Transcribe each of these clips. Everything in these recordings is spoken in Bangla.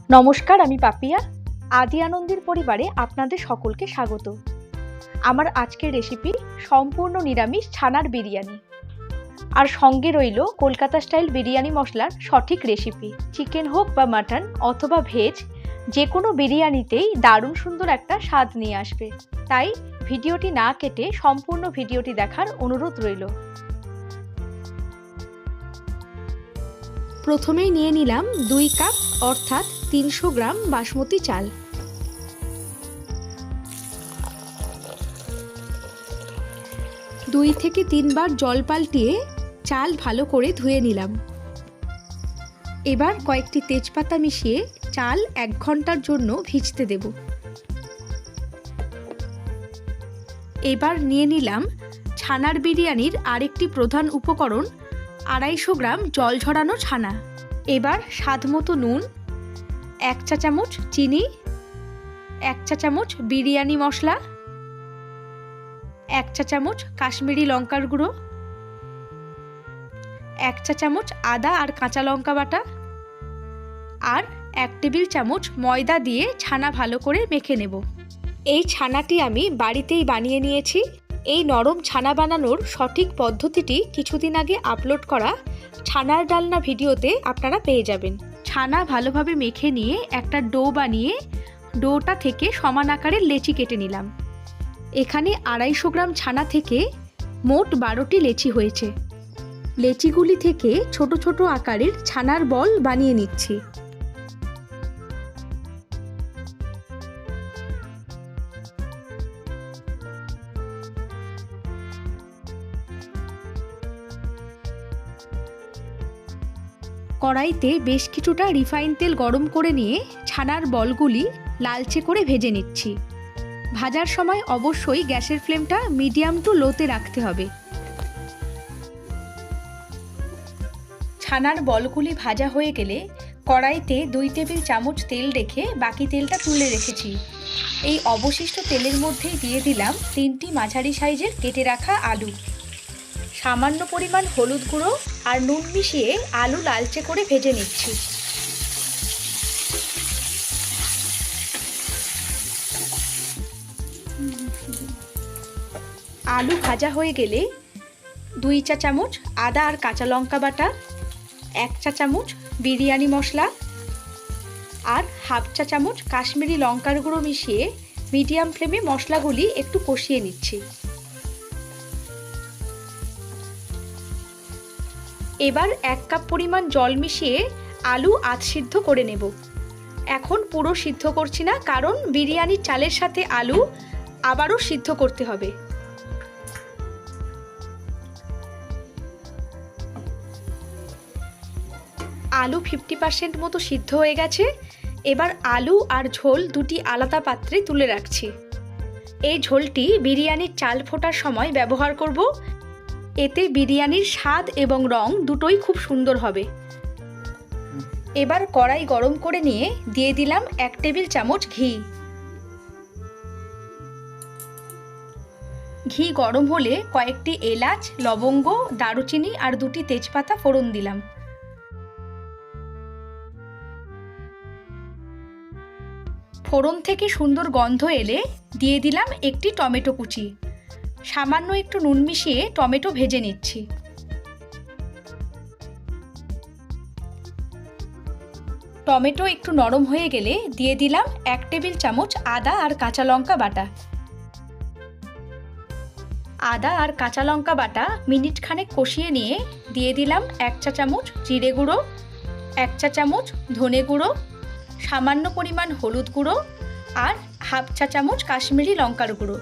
নমস্কার, আমি পাপিয়া। আদি আনন্দের পরিবারে আপনাদের সকলকে স্বাগত। আমার আজকের রেসিপি সম্পূর্ণ নিরামিষ ছানার বিরিয়ানি, আর সঙ্গে রইল কলকাতা স্টাইল বিরিয়ানি মশলার সঠিক রেসিপি। চিকেন হোক বা মাটন অথবা ভেজ, যে কোনো বিরিয়ানিতেই দারুণ সুন্দর একটা স্বাদ নিয়ে আসবে। তাই ভিডিওটি না কেটে সম্পূর্ণ ভিডিওটি দেখার অনুরোধ রইল। প্রথমেই নিয়ে নিলাম 2 কাপ অর্থাৎ 300 গ্রাম বাসমতি চাল। দুই থেকে 3 বার জল পাল্টিয়ে চাল ভালো করে ধুয়ে নিলাম। এবার কয়েকটি তেজপাতা মিশিয়ে চাল 1 ঘন্টার জন্য ভিজতে দেব। এবার নিয়ে নিলাম ছানার বিরিয়ানির আরেকটি প্রধান উপকরণ 250 গ্রাম জল ঝরানো ছানা। এবার স্বাদমতো নুন, 1 চা চামচ চিনি, 1 চা চামচ বিরিয়ানি মশলা, 1 চা চামচ কাশ্মীরি লঙ্কার গুঁড়ো, 1 চা চামচ আদা আর কাঁচা লঙ্কা বাটা, আর 1 টেবিল চামচ ময়দা দিয়ে ছানা ভালো করে মেখে নেব। এই ছানাটি আমি বাড়িতেই বানিয়ে নিয়েছি। এই নরম ছানা বানানোর সঠিক পদ্ধতিটি কিছুদিন আগে আপলোড করা ছানার ডালনা ভিডিওতে আপনারা পেয়ে যাবেন। ছানা ভালোভাবে মেখে নিয়ে একটা ডো বানিয়ে ডোটা থেকে সমান আকারের লেচি কেটে নিলাম। এখানে 250 গ্রাম ছানা থেকে মোট 12টি লেচি হয়েছে। লেচিগুলি থেকে ছোট ছোট আকারের ছানার বল বানিয়ে নিচ্ছি। কড়াইতে বেশ কিছুটা রিফাইন তেল গরম করে নিয়ে ছানার বলগুলি লালচে করে ভেজে নিচ্ছি। ভাজার সময় অবশ্যই গ্যাসের ফ্লেমটা মিডিয়াম টু লোতে রাখতে হবে। ছানার বলগুলি ভাজা হয়ে গেলে কড়াইতে 2 টেবিল চামচ তেল রেখে বাকি তেলটা তুলে রেখেছি। এই অবশিষ্ট তেলের মধ্যেই দিয়ে দিলাম 3টি মাঝারি সাইজের কেটে রাখা আলু। সামান্য পরিমাণ হলুদ গুঁড়ো আর নুন মিশিয়ে আলু লালচে করে ভেজে নিচ্ছি। আলু ভাজা হয়ে গেলে 2 চা চামচ আদা আর কাঁচা লঙ্কা বাটা, 1 চা চামচ বিরিয়ানি মশলা আর 1/2 চা চামচ কাশ্মীরি লঙ্কার গুঁড়ো মিশিয়ে মিডিয়াম ফ্লেমে মশলাগুলি একটু কষিয়ে নিচ্ছি। এবার 1 কাপ পরিমাণ জল মিশিয়ে আলু আধ সিদ্ধ করে নেব। এখন পুরো সিদ্ধ করছি না, কারণ বিরিয়ানির চালের সাথে আলু আবারও সিদ্ধ করতে হবে। আলু 50% মতো সিদ্ধ হয়ে গেছে। এবার আলু আর ঝোল দুটি আলাদা পাত্রে তুলে রাখছি। এই ঝোলটি বিরিয়ানির চাল ফোটার সময় ব্যবহার করব। এতে বিরিয়ানির স্বাদ এবং রং দুটোই খুব সুন্দর হবে। এবার কড়াই গরম করে নিয়ে দিয়ে দিলাম 1 টেবিল চামচ ঘি। ঘি গরম হলে কয়েকটি এলাচ, লবঙ্গ, দারুচিনি আর 2টি তেজপাতা ফোড়ন দিলাম। ফোড়ন থেকে সুন্দর গন্ধ এলে দিয়ে দিলাম একটি টমেটো কুচি। সামান্য একটু নুন মিশিয়ে টমেটো ভেজে নিচ্ছি। টমেটো একটু নরম হয়ে গেলে দিয়ে দিলাম 1 টেবিল চামচ আদা আর কাঁচা লঙ্কা বাটা। আদা আর কাঁচা লঙ্কা বাটা মিনিট খানেক কষিয়ে নিয়ে দিয়ে দিলাম 1 চা চামচ জিরে গুঁড়ো, 1 চা চামচ ধনে গুঁড়ো, সামান্য পরিমাণ হলুদ গুঁড়ো আর 1/2 চা চামচ কাশ্মীরি লঙ্কার গুঁড়ো।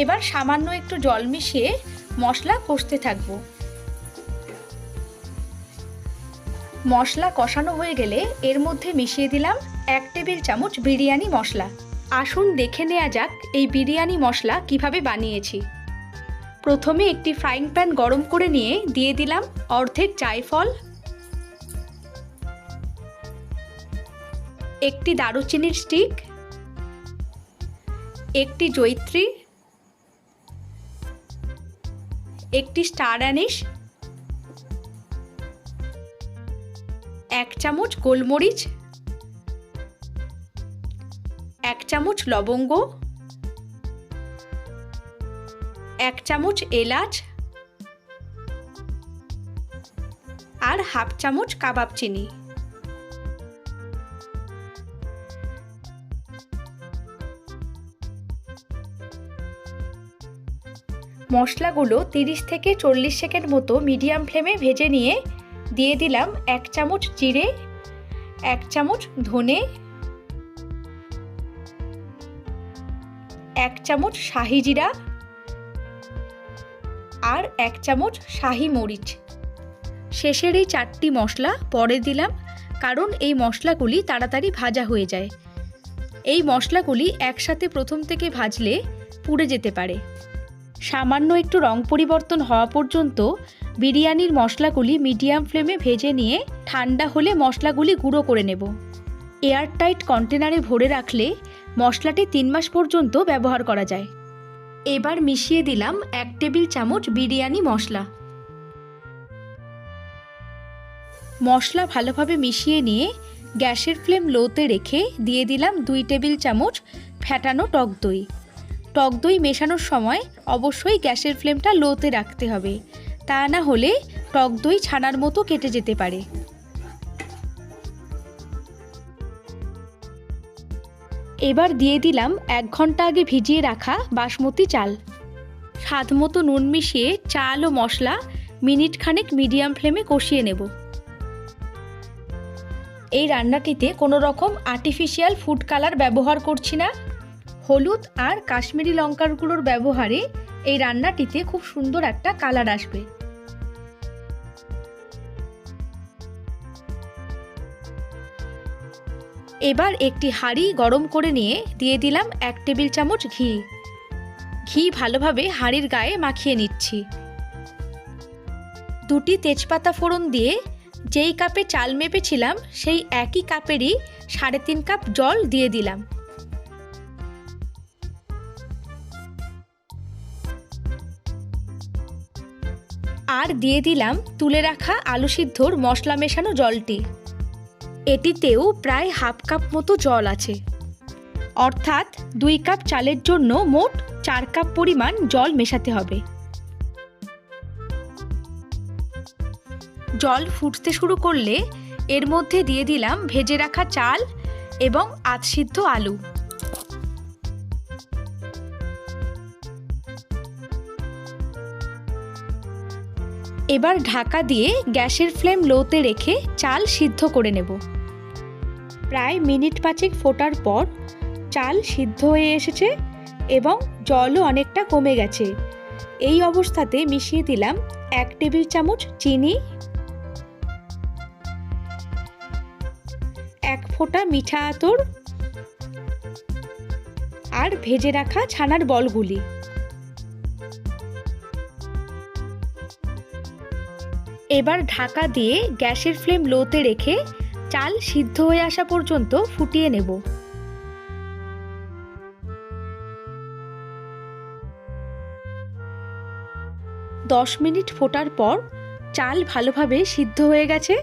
এবার সামান্য একটু জল মিশিয়ে মশলা কষতে থাকব। মশলা কষানো হয়ে গেলে এর মধ্যে মিশিয়ে দিলাম 1 টেবিল চামচ বিরিয়ানি মশলা। আসুন দেখে নেওয়া যাক এই বিরিয়ানি মশলা কিভাবে বানিয়েছি। প্রথমে একটি ফ্রাইং প্যান গরম করে নিয়ে দিয়ে দিলাম অর্ধেক জায়ফল, একটি দারুচিনির স্টিক, একটি জয়িত্রী, একটি স্টার অ্যানিশ, 1 চামচ গোলমরিচ, চামচ লবঙ্গ, 1 চামচ এলাচ আর হাফ চামচ কাবাব চিনি। মশলাগুলো 30 থেকে 40 সেকেন্ড মতো মিডিয়াম ফ্লেমে ভেজে নিয়ে দিয়ে দিলাম 1 চামচ জিরে, 1 চামচ ধনে, 1 চামচ শাহি জিরা আর 1 চামচ শাহি মরিচ। শেষের এই 4টি মশলা পরে দিলাম, কারণ এই মশলাগুলি তাড়াতাড়ি ভাজা হয়ে যায়। এই মশলাগুলি একসাথে প্রথম থেকে ভাজলে পুড়ে যেতে পারে। সামান্য একটু রং পরিবর্তন হওয়া পর্যন্ত বিরিয়ানির মশলাগুলি মিডিয়াম ফ্লেমে ভেজে নিয়ে ঠান্ডা হলে মশলাগুলি গুঁড়ো করে নেব। এয়ারটাইট কন্টেনারে ভরে রাখলে মশলাটি 3 মাস পর্যন্ত ব্যবহার করা যায়। এবার মিশিয়ে দিলাম 1 টেবিল চামচ বিরিয়ানি মশলা। মশলা ভালোভাবে মিশিয়ে নিয়ে গ্যাসের ফ্লেম লোতে রেখে দিয়ে দিলাম 2 টেবিল চামচ ফ্যাটানো টক দই। টক দই মেশানোর সময় অবশ্যই গ্যাসের ফ্লেমটা লোতে রাখতে হবে, তা না হলে টক দই ছানার মতো কেটে যেতে পারে। এবার দিয়ে দিলাম 1 ঘন্টা আগে ভিজিয়ে রাখা বাসমতি চাল। স্বাদ মতো নুন মিশিয়ে চাল ও মশলা মিনিট খানেক মিডিয়াম ফ্লেমে কষিয়ে নেব। এই রান্নাটিতে কোনো রকম আর্টিফিশিয়াল ফুড কালার ব্যবহার করছি না। হলুদ আর কাশ্মীরি লঙ্কার গুঁড়োর ব্যবহারে এই রান্নাটিতে খুব সুন্দর একটা কালার আসবে। এবার একটি হাঁড়ি গরম করে নিয়ে দিয়ে দিলাম 1 টেবিল চামচ ঘি। ঘি ভালোভাবে হাঁড়ির গায়ে মাখিয়ে নিচ্ছি। 2টি তেজপাতা ফোড়ন দিয়ে যেই কাপে চাল মেপেছিলাম সেই একই কাপেরই 3.5 কাপ জল দিয়ে দিলাম। আর দিয়ে দিলাম তুলে রাখা আলু সিদ্ধর মশলা মেশানো জলটি। এটিতেও প্রায় হাফ কাপ মতো জল আছে, অর্থাৎ 2 কাপ চালের জন্য মোট 4 কাপ পরিমাণ জল মেশাতে হবে। জল ফুটতে শুরু করলে এর মধ্যে দিয়ে দিলাম ভেজে রাখা চাল এবং আধ সিদ্ধ আলু। এবার ঢাকা দিয়ে গ্যাসের ফ্লেম লোতে রেখে চাল সিদ্ধ করে নেব। প্রায় মিনিট 5 ফোটার পর চাল সিদ্ধ হয়ে এসেছে এবং জলও অনেকটা কমে গেছে। এই অবস্থাতে মিশিয়ে দিলাম 1 টেবিল চামচ চিনি, 1 ফোঁটা মিঠা আতর আর ভেজে রাখা ছানার বলগুলি। এবার ঢাকা দিয়ে গ্যাসের ফ্লেম লোতে রেখে চাল সিদ্ধ হয়ে আসা পর্যন্ত ফুটিয়ে নেব। 10 মিনিট ফোটার পর চাল ভালোভাবে সিদ্ধ হয়ে গেছে।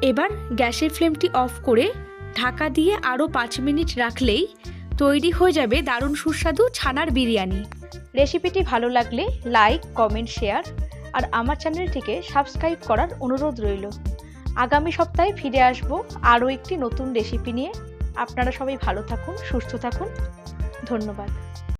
এবার গ্যাসের ফ্লেমটি অফ করে ঢাকা দিয়ে আরও 5 মিনিট রাখলেই তৈরি হয়ে যাবে দারুণ সুস্বাদু ছানার বিরিয়ানি। রেসিপিটি ভালো লাগলে লাইক, কমেন্ট, শেয়ার আর আমার চ্যানেলটিকে সাবস্ক্রাইব করার অনুরোধ রইল। আগামী সপ্তাহে ফিরে আসবো আরও একটি নতুন রেসিপি নিয়ে। আপনারা সবাই ভালো থাকুন, সুস্থ থাকুন। ধন্যবাদ।